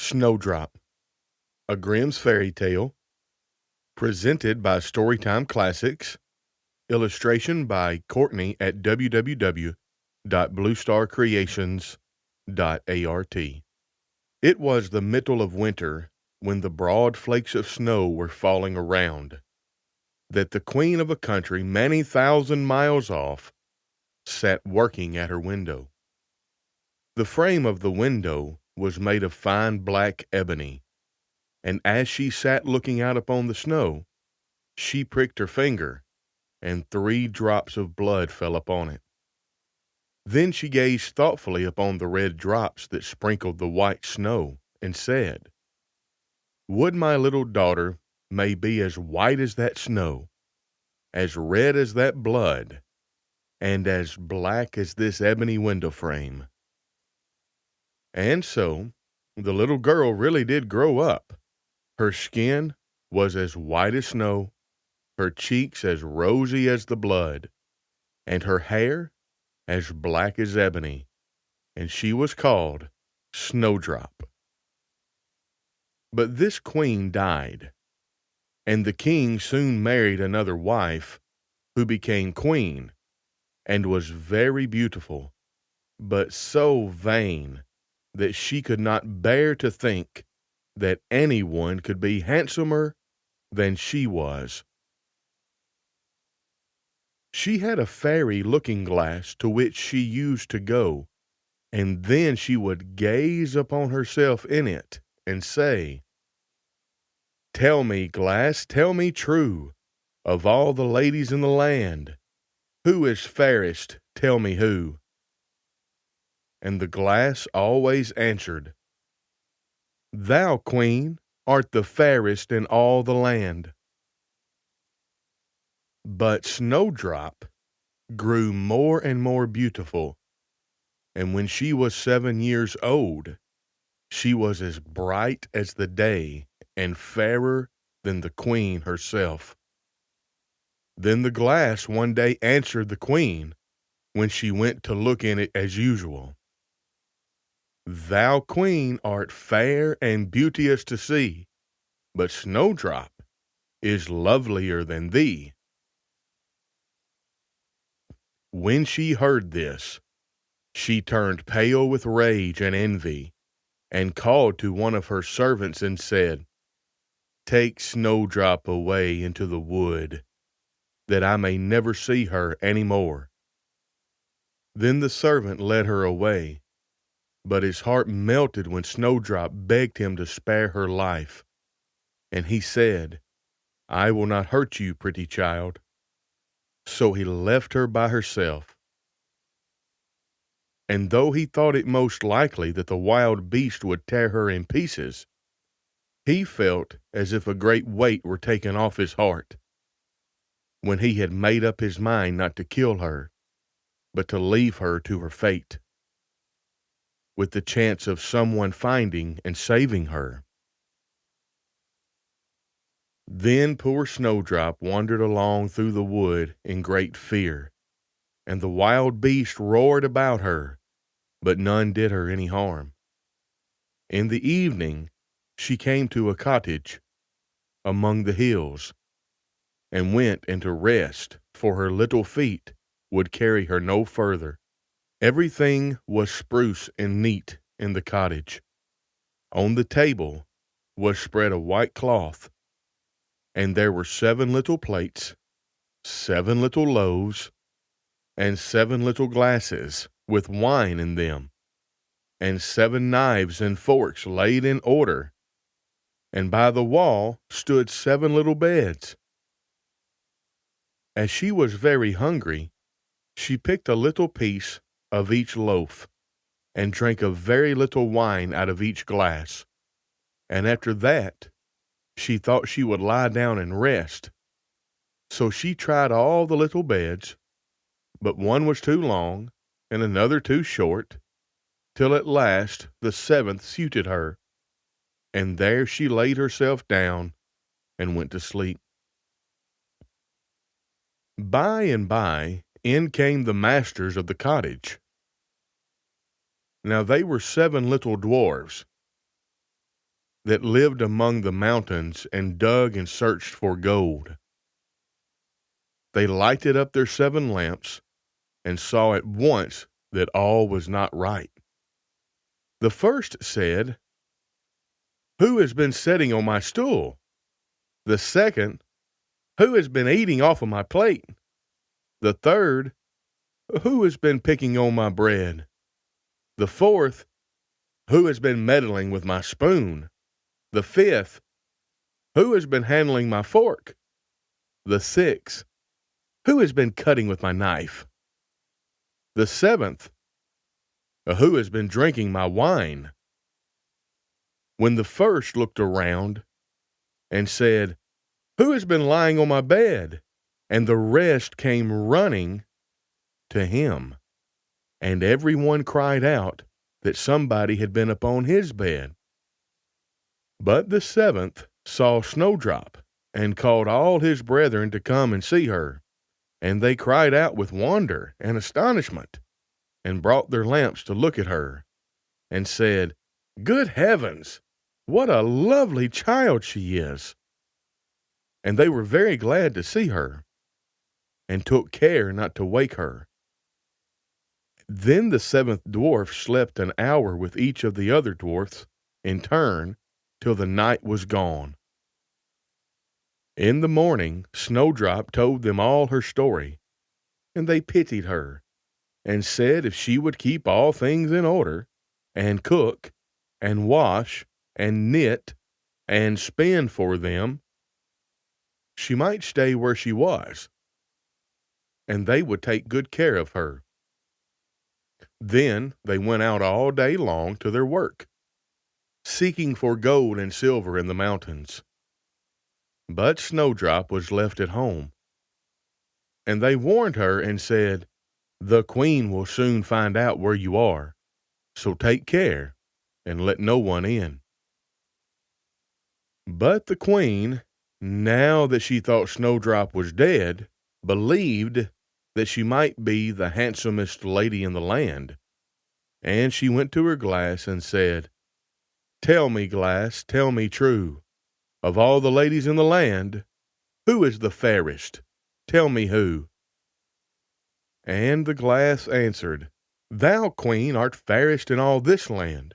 Snowdrop, a Grimm's fairy tale, presented by Storytime Classics, illustration by Courtney at www.bluestarcreations.art. It was the middle of winter, when the broad flakes of snow were falling around, that the queen of a country many thousand miles off sat working at her window. The frame of the window was made of fine black ebony, and as she sat looking out upon the snow, she pricked her finger, and 3 drops of blood fell upon it. Then she gazed thoughtfully upon the red drops that sprinkled the white snow, and said, "Would my little daughter may be as white as that snow, as red as that blood, and as black as this ebony window frame." And so, the little girl really did grow up. Her skin was as white as snow, her cheeks as rosy as the blood, and her hair as black as ebony, and she was called Snowdrop. But this queen died, and the king soon married another wife, who became queen, and was very beautiful, but so vain that she could not bear to think that anyone could be handsomer than she was. She had a fairy looking-glass to which she used to go, and then she would gaze upon herself in it, and say, "Tell me, glass, tell me true, of all the ladies in the land, who is fairest, tell me who?" And the glass always answered, "Thou, queen, art the fairest in all the land." But Snowdrop grew more and more beautiful, and when she was 7 years old, she was as bright as the day and fairer than the queen herself. Then the glass one day answered the queen when she went to look in it as usual, "Thou, queen, art fair and beauteous to see, but Snowdrop is lovelier than thee." When she heard this, she turned pale with rage and envy, and called to one of her servants and said, "Take Snowdrop away into the wood, that I may never see her any more." Then the servant led her away, but his heart melted when Snowdrop begged him to spare her life, and he said, "I will not hurt you, pretty child." So he left her by herself. And though he thought it most likely that the wild beast would tear her in pieces, he felt as if a great weight were taken off his heart, when he had made up his mind not to kill her, but to leave her to her fate, with the chance of someone finding and saving her. Then poor Snowdrop wandered along through the wood in great fear, and the wild beast roared about her, but none did her any harm. In the evening she came to a cottage among the hills, and went into rest, for her little feet would carry her no further. Everything was spruce and neat in the cottage. On the table was spread a white cloth, and there were 7 little plates, 7 little loaves, and 7 little glasses with wine in them, and 7 knives and forks laid in order, and by the wall stood 7 little beds. As she was very hungry, she picked a little piece of each loaf, and drank a very little wine out of each glass, and after that she thought she would lie down and rest. So she tried all the little beds, but one was too long, and another too short, till at last the 7th suited her, and there she laid herself down and went to sleep. By and by in came the masters of the cottage. Now they were 7 little dwarfs, that lived among the mountains and dug and searched for gold. They lighted up their 7 lamps and saw at once that all was not right. The first said, "Who has been sitting on my stool?" The second, "Who has been eating off of my plate?" The third, "Who has been picking on my bread?" The fourth, "Who has been meddling with my spoon?" The fifth, "Who has been handling my fork?" The sixth, "Who has been cutting with my knife?" The seventh, "Who has been drinking my wine?" When the first looked around and said, "Who has been lying on my bed?" And the rest came running to him, and everyone cried out that somebody had been upon his bed. But the seventh saw Snowdrop, and called all his brethren to come and see her. And they cried out with wonder and astonishment, and brought their lamps to look at her, and said, "Good heavens, what a lovely child she is!" And they were very glad to see her, and took care not to wake her. Then the 7th dwarf slept an hour with each of the other dwarfs in turn, till the night was gone. In the morning Snowdrop told them all her story, and they pitied her, and said if she would keep all things in order, and cook, and wash, and knit, and spin for them, she might stay where she was, and they would take good care of her. Then they went out all day long to their work, seeking for gold and silver in the mountains. But Snowdrop was left at home, and they warned her and said, "The queen will soon find out where you are, so take care and let no one in." But the queen, now that she thought Snowdrop was dead, believed that she might be the handsomest lady in the land, and she went to her glass and said, "Tell me, glass, tell me true, of all the ladies in the land, who is the fairest? Tell me who." And the glass answered, "Thou, queen, art fairest in all this land,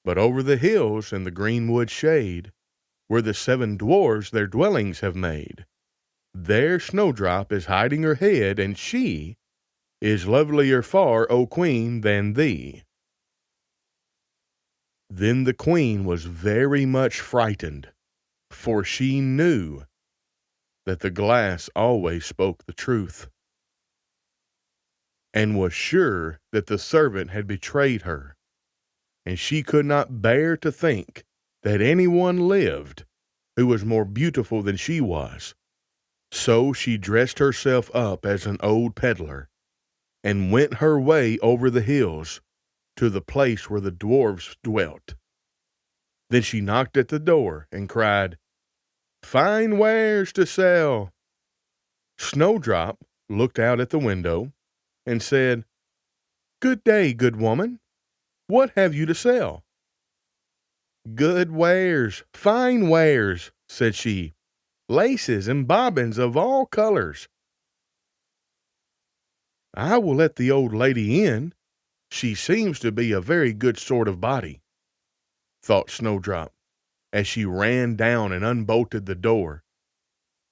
but over the hills in the greenwood shade, where the 7 dwarfs their dwellings have made, there Snowdrop is hiding her head, and she is lovelier far, O queen, than thee." Then the queen was very much frightened, for she knew that the glass always spoke the truth, and was sure that the servant had betrayed her, and she could not bear to think that anyone lived who was more beautiful than she was. So she dressed herself up as an old peddler, and went her way over the hills to the place where the dwarfs dwelt. Then she knocked at the door and cried, "Fine wares to sell." Snowdrop looked out at the window and said, "Good day, good woman. What have you to sell?" "Good wares, fine wares," said she, "laces and bobbins of all colors." "I will let the old lady in. She seems to be a very good sort of body," thought Snowdrop, as she ran down and unbolted the door.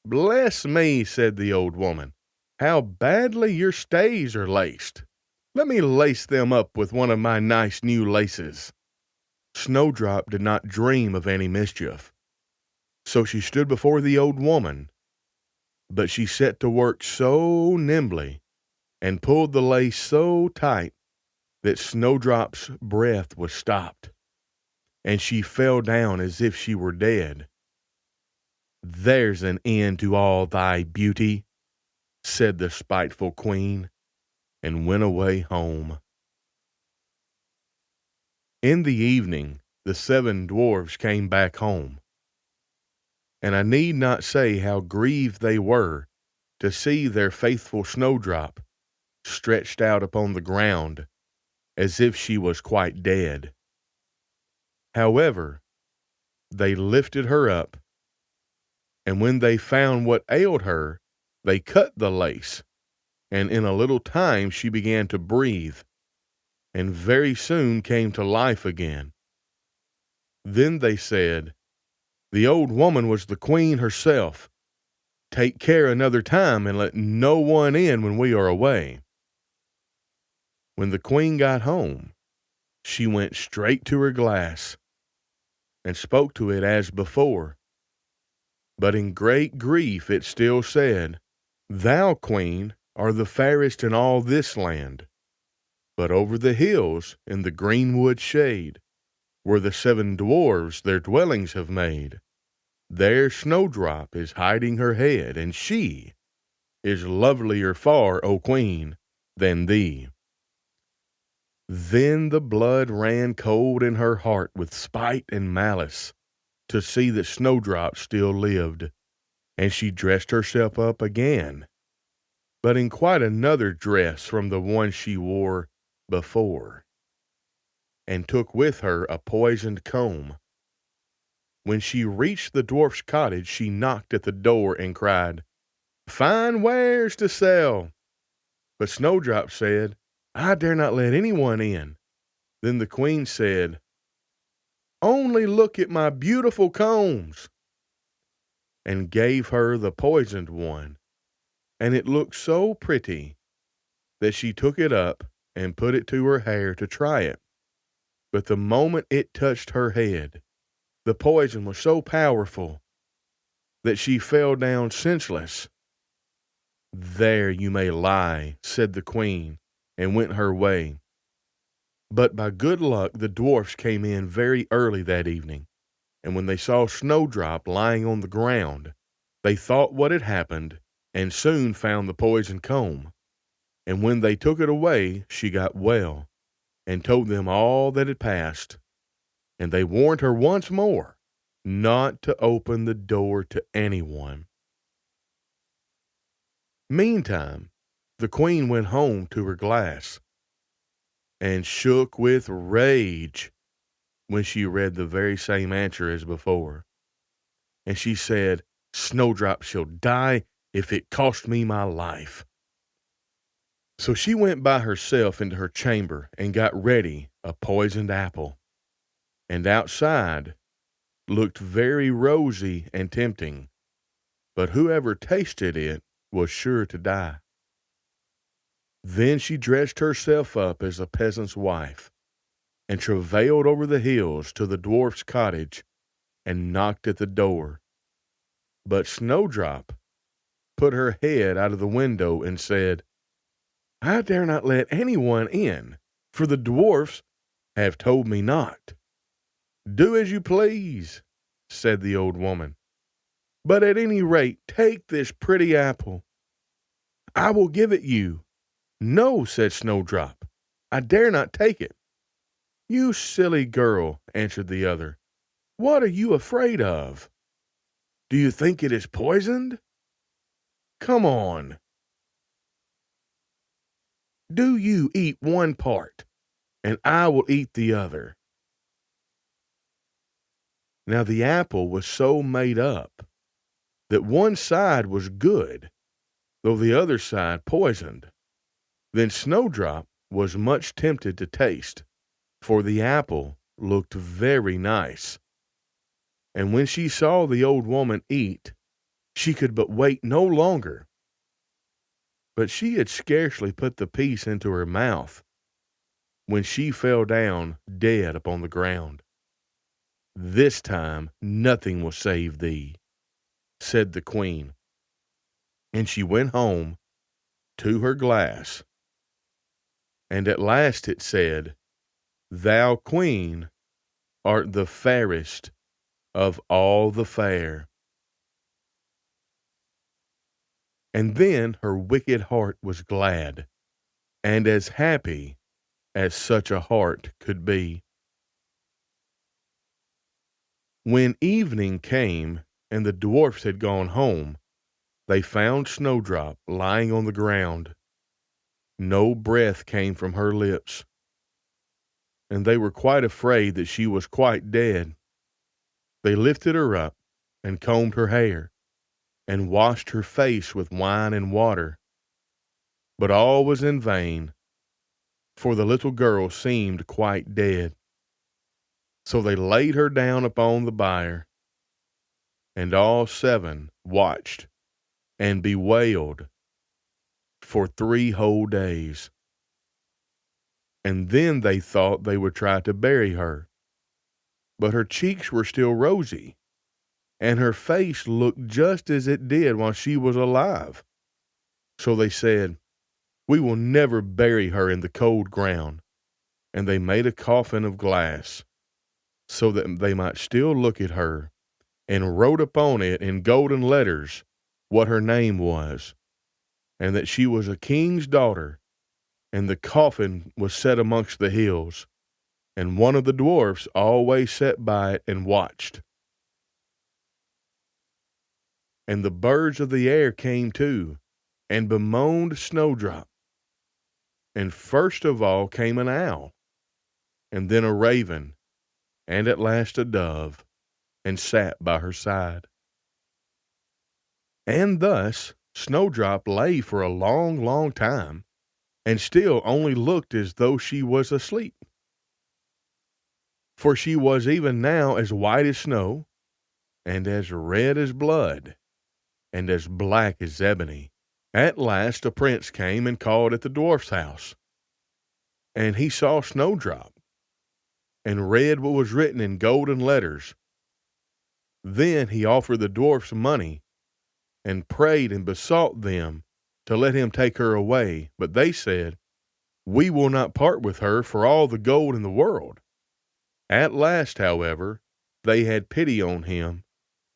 "Bless me," said the old woman, "how badly your stays are laced. Let me lace them up with one of my nice new laces." Snowdrop did not dream of any mischief, so she stood before the old woman, but she set to work so nimbly, and pulled the lace so tight, that Snowdrop's breath was stopped, and she fell down as if she were dead. "There's an end to all thy beauty," said the spiteful queen, and went away home. In the evening the 7 dwarfs came back home, and I need not say how grieved they were to see their faithful Snowdrop stretched out upon the ground as if she was quite dead. However, They lifted her up, and when they found what ailed her, they cut the lace, and in a little time she began to breathe, and very soon came to life again. Then they said, "The old woman was the queen herself. Take care another time and let no one in when we are away." When the queen got home, she went straight to her glass and spoke to it as before. But in great grief it still said, "Thou, queen, are the fairest in all this land. But over the hills, in the greenwood shade, where the 7 dwarfs their dwellings have made, there Snowdrop is hiding her head, and she is lovelier far, O queen, than thee." Then the blood ran cold in her heart with spite and malice, to see that Snowdrop still lived, and she dressed herself up again, but in quite another dress from the one she wore before, and took with her a poisoned comb. When she reached the dwarf's cottage, she knocked at the door and cried, "Fine wares to sell." But Snowdrop said, "I dare not let anyone in." Then the queen said, "Only look at my beautiful combs," and gave her the poisoned one, and it looked so pretty that she took it up and put it to her hair to try it. But the moment it touched her head, the poison was so powerful that she fell down senseless. "There you may lie," said the queen, and went her way. But by good luck the dwarfs came in very early that evening, and when they saw Snowdrop lying on the ground, they thought what had happened, and soon found the poisoned comb. And when they took it away, she got well, and told them all that had passed. And they warned her once more not to open the door to anyone. Meantime, the queen went home to her glass, and shook with rage when she read the very same answer as before. And she said, "Snowdrop shall die if it cost me my life." So she went by herself into her chamber and got ready a poisoned apple, and outside looked very rosy and tempting, but whoever tasted it was sure to die. Then she dressed herself up as a peasant's wife, and travailed over the hills to the dwarf's cottage, and knocked at the door. But Snowdrop put her head out of the window and said, "I dare not let anyone in, for the dwarfs have told me not." "Do as you please," said the old woman, "but at any rate take this pretty apple. I will give it you." "No," said Snowdrop, "I dare not take it." "You silly girl," answered the other, "what are you afraid of? Do you think it is poisoned? Come on, do you eat one part, and I will eat the other." Now the apple was so made up that one side was good, though the other side poisoned. Then Snowdrop was much tempted to taste, for the apple looked very nice. And when she saw the old woman eat, she could but wait no longer. But she had scarcely put the piece into her mouth when she fell down dead upon the ground. "This time nothing will save thee," said the queen. And she went home to her glass, and at last it said, "Thou, queen, art the fairest of all the fair." And then her wicked heart was glad, and as happy as such a heart could be. When evening came and the dwarfs had gone home, they found Snowdrop lying on the ground. No breath came from her lips, and they were quite afraid that she was quite dead. They lifted her up and combed her hair and washed her face with wine and water. But all was in vain, for the little girl seemed quite dead. So they laid her down upon the bier, and all seven watched and bewailed for 3 whole days. And then they thought they would try to bury her. But her cheeks were still rosy, and her face looked just as it did while she was alive. So they said, "We will never bury her in the cold ground." And they made a coffin of glass, so that they might still look at her, and wrote upon it in golden letters what her name was, and that she was a king's daughter. And the coffin was set amongst the hills, and one of the dwarfs always sat by it and watched. And the birds of the air came too, and bemoaned Snowdrop. And first of all came an owl, and then a raven, and at last a dove, and sat by her side. And thus Snowdrop lay for a long, long time, and still only looked as though she was asleep. For she was even now as white as snow, and as red as blood, and as black as ebony. At last a prince came and called at the dwarf's house, and he saw Snowdrop, and read what was written in golden letters. Then he offered the dwarfs money, and prayed and besought them to let him take her away. But they said, "We will not part with her for all the gold in the world." At last, however, they had pity on him,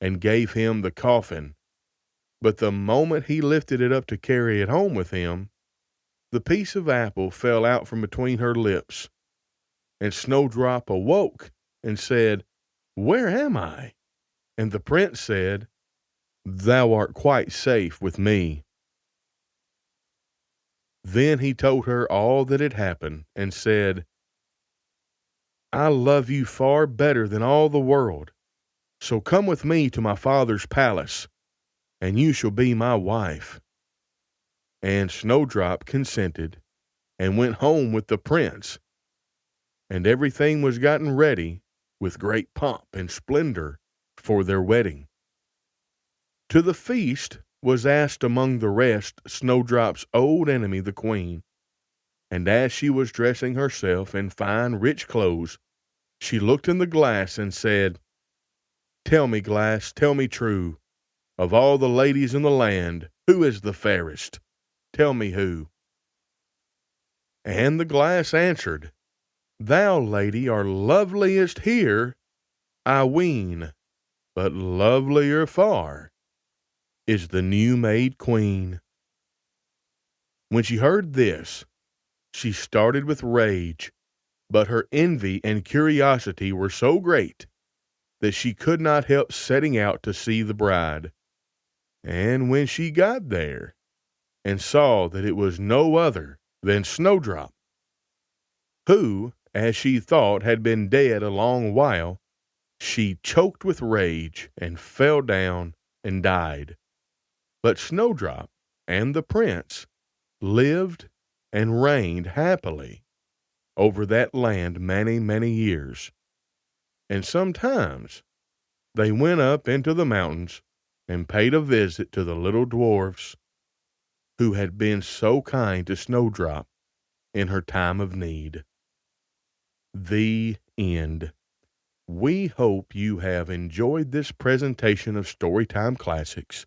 and gave him the coffin. But the moment he lifted it up to carry it home with him, the piece of apple fell out from between her lips, and Snowdrop awoke and said, "Where am I?" And the prince said, "Thou art quite safe with me." Then he told her all that had happened, and said, "I love you far better than all the world, so come with me to my father's palace, and you shall be my wife." And Snowdrop consented, and went home with the prince, and everything was gotten ready with great pomp and splendor for their wedding. To the feast was asked among the rest Snowdrop's old enemy, the queen. And as she was dressing herself in fine rich clothes, she looked in the glass and said, "Tell me, glass, tell me true, of all the ladies in the land, who is the fairest? Tell me who." And the glass answered, "Thou, lady, art loveliest here, I ween, but lovelier far is the new-made queen." When she heard this, she started with rage, but her envy and curiosity were so great that she could not help setting out to see the bride. And when she got there, and saw that it was no other than Snowdrop, who, as she thought, had been dead a long while, she choked with rage, and fell down and died. But Snowdrop and the prince lived and reigned happily over that land many, many years. And sometimes they went up into the mountains and paid a visit to the little dwarfs who had been so kind to Snowdrop in her time of need. The end. We hope you have enjoyed this presentation of Storytime Classics.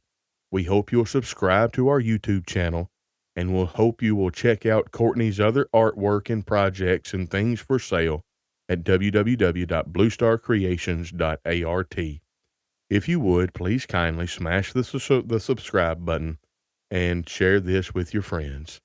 We hope you'll subscribe to our YouTube channel, and we'll hope you will check out Courtney's other artwork and projects and things for sale at www.bluestarcreations.art. If you would, please kindly smash the subscribe button and share this with your friends.